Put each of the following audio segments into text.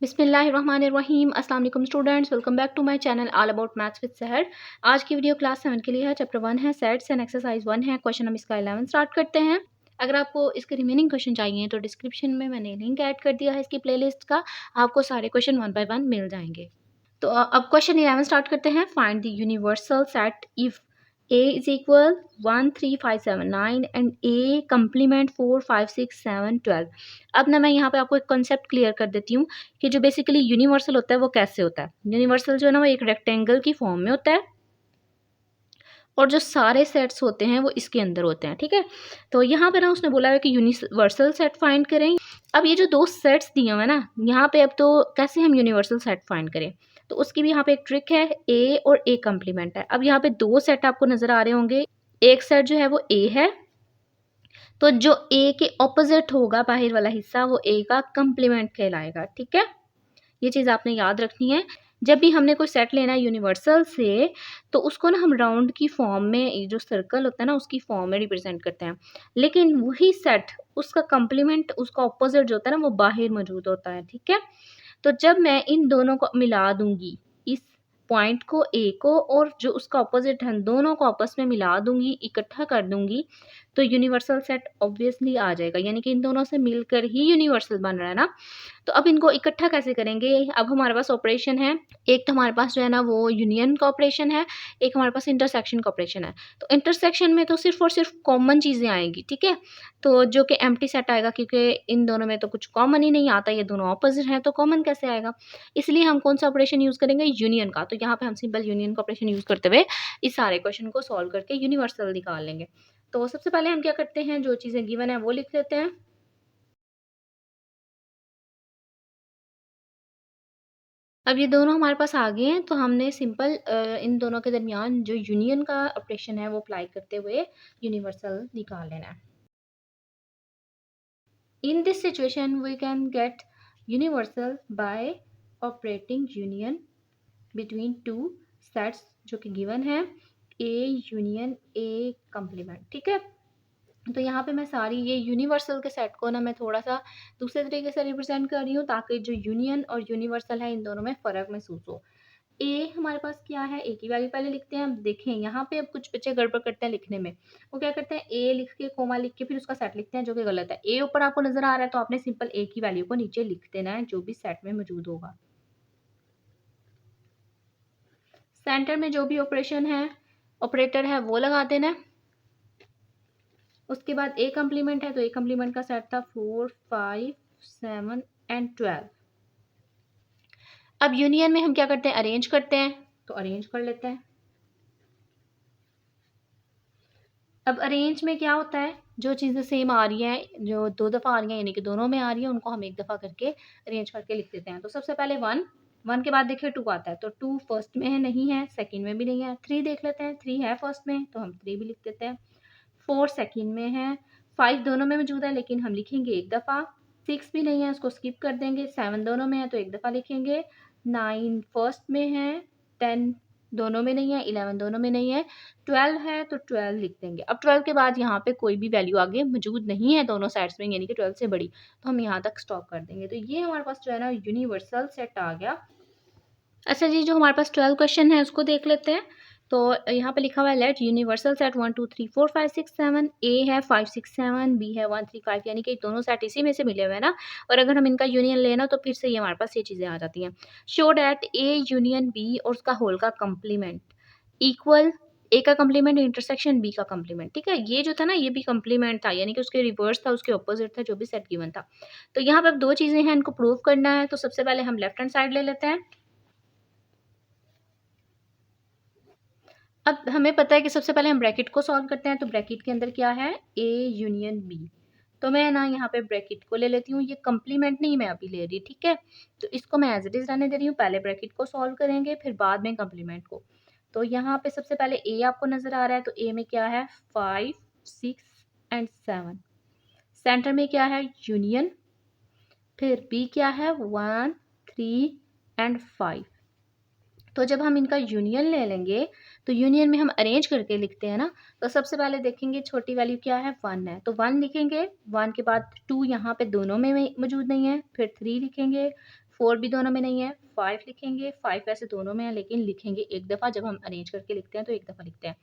बिस्मिल्लाहिर्रहमानिर्रहीम। अस्सलाम वालेकुम students, welcome back to my channel all about maths with Sahar. आज की वीडियो क्लास 7 के लिए है। चैप्टर 1 है सेट्स एंड एक्सरसाइज 1 है। क्वेश्चन हम इसका 11 स्टार्ट करते हैं। अगर आपको इसके रिमेनिंग क्वेश्चन चाहिए तो डिस्क्रिप्शन में मैंने लिंक ऐड कर दिया है इसकी प्लेलिस्ट का, आपको सारे क्वेश्चन 1 बाय 1 मिल जाएंगे। तो अब क्वेश्चन 11 स्टार्ट करते हैं। Find the universal set if A is equal 1 3 5 7 9 and A complement 4 5 6 7 12। अब ना मैं यहाँ पे आपको एक कॉन्सेप्ट क्लियर कर देती हूँ कि जो बेसिकली यूनिवर्सल होता है वो कैसे होता है। यूनिवर्सल जो है ना वो एक रेक्टेंगल की फॉर्म में होता है और जो सारे सेट्स होते हैं वो इसके अंदर होते हैं। ठीक है, तो यहाँ पे ना उसने बोला है कि यूनिवर्सल सेट फाइंड करें। अब ये जो दो सेट्स दिए हुए हैं ना यहाँ पे, अब तो कैसे हम यूनिवर्सल सेट फाइंड करें, तो उसकी भी यहाँ पे एक ट्रिक है। ए और ए कंप्लीमेंट है। अब यहाँ पे दो सेट आपको नजर आ रहे होंगे। एक सेट जो है वो ए है, तो जो ए के ऑपोजिट होगा बाहर वाला हिस्सा वो ए का कंप्लीमेंट कहलाएगा। ठीक है, ये चीज़ आपने याद रखनी है। जब भी हमने कोई सेट लेना है यूनिवर्सल से, तो उसको ना हम राउंड की फॉर्म में, जो सर्कल होता है ना उसकी फॉर्म में रिप्रेजेंट करते हैं। लेकिन वही सेट उसका कंप्लीमेंट, उसका ऑपोजिट जो होता है ना वो बाहर मौजूद होता है। ठीक है, तो जब मैं इन दोनों को मिला दूंगी, इस पॉइंट को ए को और जो उसका ऑपोजिट है, दोनों को आपस में मिला दूंगी, इकट्ठा कर दूंगी, तो यूनिवर्सल सेट ऑब्वियसली आ जाएगा। यानी कि इन दोनों से मिलकर ही यूनिवर्सल बन रहा है ना। तो अब इनको इकट्ठा कैसे करेंगे। अब हमारे पास ऑपरेशन है, एक तो हमारे पास जो है ना वो यूनियन का ऑपरेशन है, एक हमारे पास इंटरसेक्शन का ऑपरेशन है। तो इंटरसेक्शन में तो सिर्फ और सिर्फ कॉमन चीज़ें आएंगी। ठीक है, तो जो कि एम्प्टी सेट आएगा, क्योंकि इन दोनों में तो कुछ कॉमन ही नहीं आता, ये दोनों ऑपोजिट हैं तो कॉमन कैसे आएगा। इसलिए हम कौन सा ऑपरेशन यूज़ करेंगे, यूनियन का। तो यहाँ पे हम सिंपल यूनियन का ऑपरेशन यूज़ करते हुए इस सारे क्वेश्चन को सॉल्व करके यूनिवर्सल निकाल लेंगे। तो सबसे पहले हम क्या करते हैं, जो चीज़ें गिवन है वो लिख लेते हैं। अब ये दोनों हमारे पास आ गए हैं, तो हमने सिंपल इन दोनों के दरमियान जो यूनियन का ऑपरेशन है वो अप्लाई करते हुए यूनिवर्सल निकाल लेना है। In this situation we can get universal by operating union between two sets जो कि गिवन है, ए यूनियन ए कंप्लीमेंट। ठीक है, तो यहाँ पे मैं सारी ये यूनिवर्सल के सेट को ना मैं थोड़ा सा दूसरे तरीके से रिप्रेजेंट कर रही हूँ, ताकि जो यूनियन और यूनिवर्सल है इन दोनों में फ़र्क महसूस हो। ए हमारे पास क्या है, ए की वैल्यू पहले लिखते हैं। अब देखें यहाँ पे अब कुछ बच्चे गड़बड़ करते हैं लिखने में। वो क्या करते हैं, ए लिख के कोमा लिख के फिर उसका सेट लिखते हैं, जो कि गलत है। ए ऊपर आपको नजर आ रहा है तो आपने सिंपल ए की वैल्यू को नीचे लिख देना है जो भी सेट में मौजूद होगा। सेंटर में जो भी ऑपरेशन है, ऑपरेटर है, वो लगा देना है। उसके बाद ए कंप्लीमेंट है, तो ए कंप्लीमेंट का सेट था 4 5 7 एंड 12। अब यूनियन में हम क्या करते हैं, अरेंज करते हैं, तो अरेंज कर लेते हैं। अब अरेंज में क्या होता है, जो चीज़ें सेम आ रही हैं, जो दो दफ़ा आ रही हैं यानी कि दोनों में आ रही है, उनको हम एक दफ़ा करके अरेंज करके लिख देते हैं। तो सबसे पहले 1, 1 के बाद देखिए 2 आता है, तो 2 फर्स्ट में है, नहीं है, सेकंड में भी नहीं है। 3 देख लेते हैं, 3 है फर्स्ट में, तो हम 3 भी लिख देते हैं। 4 सेकंड में है, 5 दोनों में मौजूद है लेकिन हम लिखेंगे एक दफ़ा। 6 भी नहीं है, उसको स्किप कर देंगे। 7 दोनों में है तो एक दफ़ा लिखेंगे। 9 फर्स्ट में है, 10 दोनों में नहीं है, 11 दोनों में नहीं है, 12 है तो 12 लिख देंगे। अब 12 के बाद यहाँ पे कोई भी वैल्यू आगे मौजूद नहीं है दोनों साइड्स में, यानी कि 12 से बड़ी, तो हम यहाँ तक स्टॉप कर देंगे। तो ये हमारे पास जो है ना यूनिवर्सल सेट आ गया। अच्छा जी, जो हमारे पास 12 क्वेश्चन है उसको देख लेते हैं। तो यहाँ पे लिखा हुआ है लेट यूनिवर्सल सेट 1 2 3 4 5 6 7, ए है 5 6 7, बी है 1 3 5, यानी कि दोनों सेट इसी में से मिले हुए हैं ना। और अगर हम इनका यूनियन लेना तो फिर से ये हमारे पास ये चीज़ें आ जाती हैं। Show that A union B और उसका होल का कंप्लीमेंट इक्वल, ए का कंप्लीमेंट इंटरसेक्शन बी का कंप्लीमेंट। ठीक है, ये जो था ना ये भी कंप्लीमेंट था, यानी कि उसके रिवर्स था, उसके ऑपोजिट था जो भी सेट गिवन था। तो यहाँ पे अब दो चीज़ें हैं, इनको प्रूव करना है। तो सबसे पहले हम लेफ्ट हैंड साइड ले लेते हैं। अब हमें पता है कि सबसे पहले हम ब्रैकेट को सॉल्व करते हैं। तो ब्रैकेट के अंदर क्या है, ए यूनियन बी। तो मैं ना यहाँ पे ब्रैकेट को ले लेती हूँ, ये कंप्लीमेंट नहीं मैं अभी ले रही। ठीक है, तो इसको मैं एज इट इज रहने दे रही हूँ। पहले ब्रैकेट को सॉल्व करेंगे फिर बाद में कंप्लीमेंट को। तो यहाँ पे सबसे पहले ए आपको नजर आ रहा है, तो ए में क्या है 5 6 एंड 7। सेंटर में क्या है यूनियन, फिर बी क्या है 1 3 एंड 5। तो जब हम इनका यूनियन ले लेंगे तो यूनियन में हम अरेंज करके लिखते हैं ना। तो सबसे पहले देखेंगे छोटी वैल्यू क्या है 1 है, तो 1 लिखेंगे। 1 के बाद 2 यहाँ पे दोनों में मौजूद नहीं है, फिर 3 लिखेंगे, 4 भी दोनों में नहीं है, 5 लिखेंगे, 5 वैसे दोनों में है लेकिन लिखेंगे एक दफ़ा, जब हम अरेंज करके लिखते हैं तो एक दफ़ा लिखते हैं।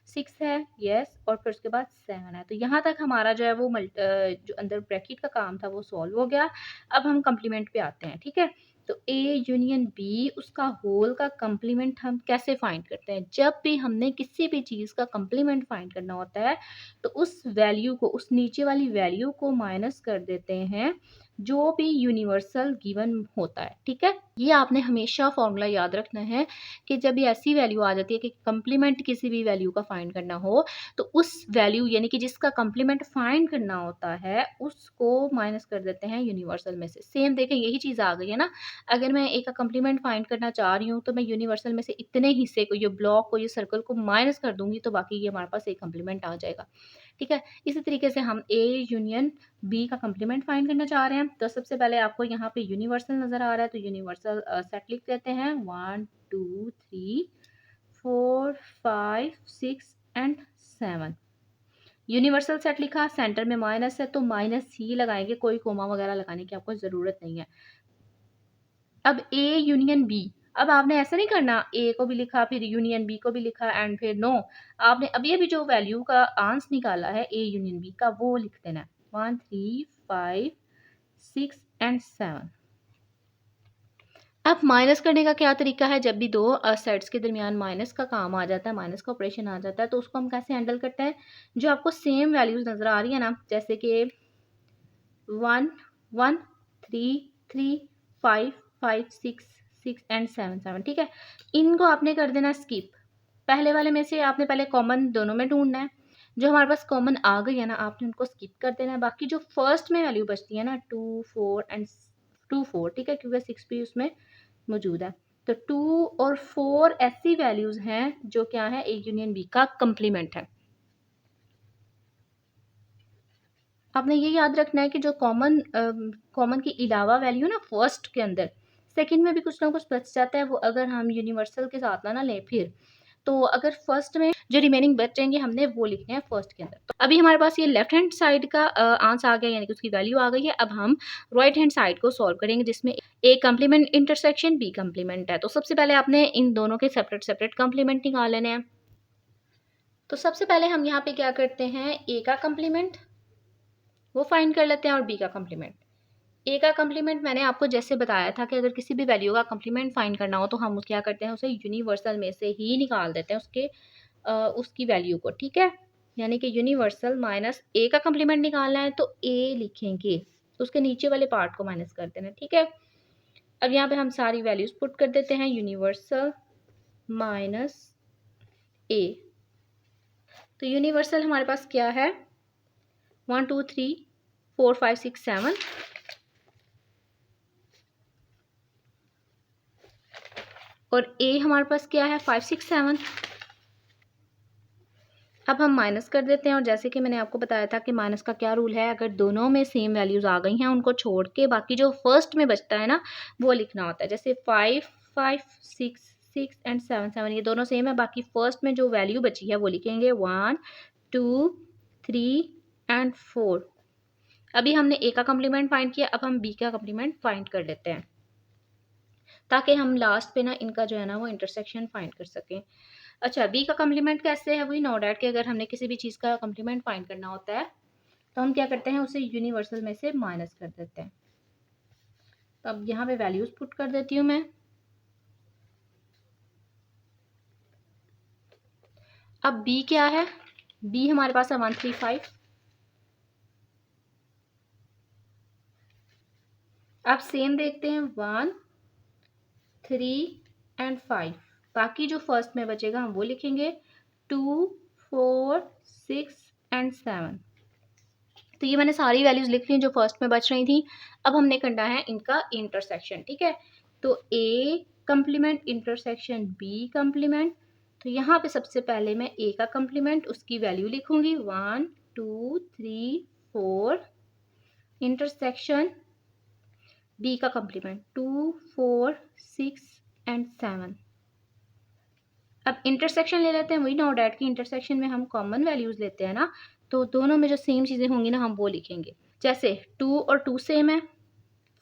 6 है, यस, और फिर उसके बाद 7 है। तो यहाँ तक हमारा जो है वो जो अंदर ब्रैकेट का काम था वो सॉल्व हो गया। अब हम कम्प्लीमेंट पे आते हैं, ठीक है। तो ए यूनियन बी, उसका होल का कम्प्लीमेंट हम कैसे फाइंड करते हैं? जब भी हमने किसी भी चीज़ का कम्प्लीमेंट फाइंड करना होता है तो उस वैल्यू को, उस नीचे वाली वैल्यू को माइनस कर देते हैं जो भी यूनिवर्सल गिवन होता है, ठीक है। ये आपने हमेशा फॉर्मूला याद रखना है कि जब भी ऐसी वैल्यू आ जाती है कि कम्प्लीमेंट किसी भी वैल्यू का फाइंड करना हो तो उस वैल्यू यानी कि जिसका कम्प्लीमेंट फाइंड करना होता है उसको माइनस कर देते हैं यूनिवर्सल में से। सेम देखें, यही चीज़ आ गई है ना। अगर मैं एक का कम्प्लीमेंट फाइंड करना चाह रही हूँ तो मैं यूनिवर्सल में से इतने हिस्से को, ये ब्लॉक को, ये सर्कल को माइनस कर दूंगी तो बाकी ये हमारे पास एक कम्प्लीमेंट आ जाएगा, ठीक है। इसी तरीके से हम ए यूनियन बी का कम्प्लीमेंट फाइंड करना चाह रहे हैं तो सबसे पहले आपको यहाँ पे यूनिवर्सल नज़र आ रहा है तो यूनिवर्सल सेट लिख देते हैं 1 2 3 4 5 6 एंड 7। यूनिवर्सल सेट लिखा, सेंटर में माइनस है तो माइनस ही लगाएंगे, कोई कोमा वगैरह लगाने की आपको ज़रूरत नहीं है। अब ए यूनियन बी, अब आपने ऐसा नहीं करना ए को भी लिखा फिर यूनियन बी को भी लिखा एंड फिर नो, आपने अभी जो वैल्यू का आंसर निकाला है ए यूनियन बी का वो लिख देना है 1 3 5 6 एंड 7। अब माइनस करने का क्या तरीका है? जब भी दो सेट्स के दरमियान माइनस का काम आ जाता है, माइनस का ऑपरेशन आ जाता है तो उसको हम कैसे हैंडल करते हैं? जो आपको सेम वैल्यूज नज़र आ रही है ना, जैसे कि 1 1 3 3 5 5 6 6 एंड 7 7, ठीक है। इनको आपने कर देना स्किप। पहले वाले में से आपने पहले कॉमन दोनों में ढूंढना है, जो हमारे पास कॉमन आ गई है ना आपने उनको स्किप कर देना है। बाकी जो फर्स्ट में वैल्यू बचती है ना 2 4 एंड 2 4, ठीक है, क्योंकि 6 भी उसमें मौजूद है। तो 2 और 4 ऐसी वैल्यूज हैं जो क्या है, ए यूनियन बी का कंप्लीमेंट है। आपने ये याद रखना है कि जो कॉमन के अलावा वैल्यू ना फर्स्ट के अंदर, सेकंड में भी कुछ ना कुछ बच जाता है, वो अगर हम यूनिवर्सल के साथ ना लें फिर, तो अगर फर्स्ट में जो रिमेनिंग बचेंगे हमने वो लिखने हैं फर्स्ट के अंदर। तो अभी हमारे पास ये लेफ्ट हैंड साइड का आंसर आ गया, यानी कि उसकी वैल्यू आ गई है। अब हम राइट हैंड साइड को सॉल्व करेंगे जिसमें A complement intersection B complement है। तो सबसे पहले आपने इन दोनों के सेपरेट सेपरेट कम्प्लीमेंट निकाल लेने हैं। तो सबसे पहले हम यहाँ पे क्या करते हैं, ए का कम्प्लीमेंट वो फाइंड कर लेते हैं और बी का कम्प्लीमेंट। ए का कम्प्लीमेंट मैंने आपको जैसे बताया था कि अगर किसी भी वैल्यू का कम्प्लीमेंट फाइंड करना हो तो हम क्या करते हैं, उसे यूनिवर्सल में से ही निकाल देते हैं उसकी वैल्यू को, ठीक है। यानी कि यूनिवर्सल माइनस ए का कम्प्लीमेंट निकालना है तो ए लिखेंगे, तो उसके नीचे वाले पार्ट को माइनस कर देना, ठीक है। अब यहाँ पे हम सारी वैल्यूज पुट कर देते हैं, यूनिवर्सल माइनस ए। तो यूनिवर्सल हमारे पास क्या है 1 2 3 4 5 6 7, और ए हमारे पास क्या है 5 6 7। अब हम माइनस कर देते हैं, और जैसे कि मैंने आपको बताया था कि माइनस का क्या रूल है, अगर दोनों में सेम वैल्यूज आ गई हैं उनको छोड़ के बाकी जो फर्स्ट में बचता है ना वो लिखना होता है। जैसे 5 5 6 6 एंड 7 7 ये दोनों सेम है, बाकी फर्स्ट में जो वैल्यू बची है वो लिखेंगे 1 2 3 एंड 4। अभी हमने ए का कम्प्लीमेंट फाइंड किया, अब हम बी का कम्प्लीमेंट फाइंड कर लेते हैं ताकि हम लास्ट पे ना इनका जो है ना वो इंटरसेक्शन फाइंड कर सकें। अच्छा, बी का कम्प्लीमेंट कैसे है, वही नो डैट कि अगर हमने किसी भी चीज़ का कम्प्लीमेंट फाइंड करना होता है तो हम क्या करते हैं, उसे यूनिवर्सल में से माइनस कर देते हैं। तो अब यहाँ पे वैल्यूज पुट कर देती हूँ मैं। अब बी क्या है, बी हमारे पास है 1 3 5। अब सेम देखते हैं 1 3 एंड 5, बाकी जो फर्स्ट में बचेगा हम वो लिखेंगे 2 4 6 एंड 7। तो ये मैंने सारी वैल्यूज लिख ली जो फर्स्ट में बच रही थी। अब हमने करना है इनका इंटरसेक्शन, ठीक है। तो A complement intersection B complement. तो यहाँ पे सबसे पहले मैं ए का कम्प्लीमेंट उसकी वैल्यू लिखूंगी 1 2 3 4 इंटरसेक्शन बी का कम्प्लीमेंट 2 4 6 एंड 7। अब इंटरसेक्शन ले लेते हैं, वही नो डैट की इंटरसेक्शन में हम कॉमन वैल्यूज लेते हैं ना, तो दोनों में जो सेम चीज़ें होंगी ना हम वो लिखेंगे। जैसे 2 और 2 सेम है,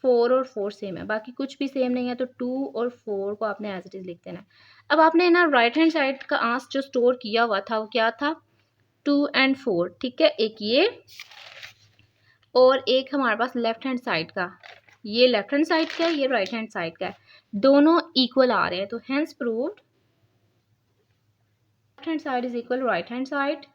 4 और 4 सेम है, बाकी कुछ भी सेम नहीं है, तो 2 और 4 को आपने एज इट इज़ लिख देना है। अब आपने ना राइट हैंड साइड का आंसर जो स्टोर किया हुआ था वो क्या था, 2 एंड 4, ठीक है। एक ये और एक हमारे पास लेफ्ट हैंड साइड का, ये लेफ्ट हैंड साइड का है, ये राइट हैंड साइड का है, दोनों इक्वल आ रहे हैं, तो hence proved left hand side is equal right hand side